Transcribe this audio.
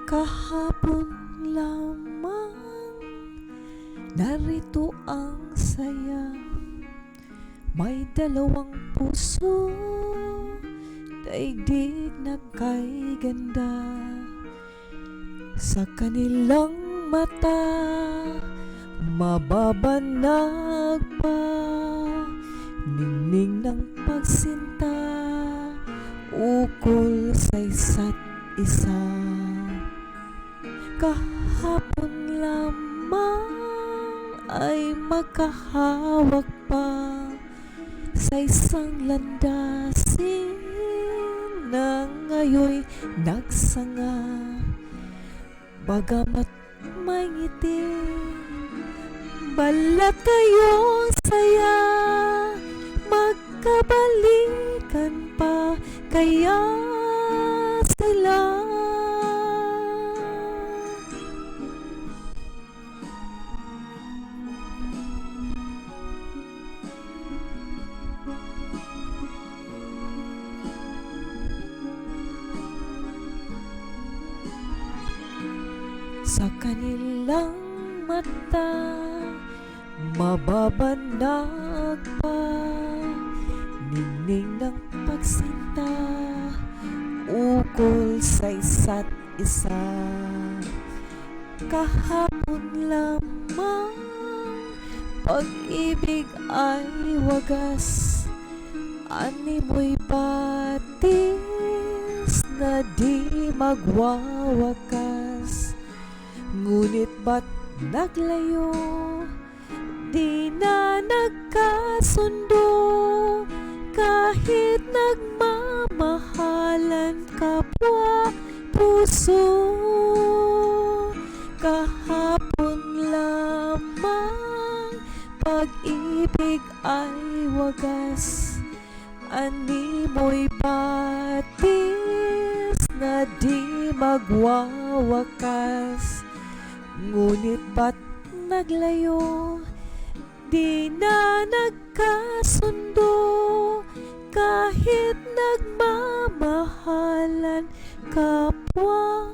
Kahapon lamang narito ang saya. May dalawang puso, daigdig na kay ganda. Sa kanilang mata, mababanag pa ningning ng pagsinta, ukol sa isa't isa. Kahapon lamang ay magkahawak pa sa isang landasin na ngayoy nagsanga. Bagamat may ngiti, balat kayong saya, magkabalikan pa kaya sila. Sa kanilang mata, mababanag pa ningning ng pagsinta, ukol sa isa't isa. Kahapon lamang pag-ibig ay wagas, animoy batis na di magwawakas. Ngunit ba't naglayo, di na nagkasundo, kahit nagmamahalan kapwa puso. Kahapon lamang pag-ibig ay wagas, animoy batis na di magwawakas. Ngunit ba't naglayo, di na nagkasundo, kahit nagmamahalan kapwa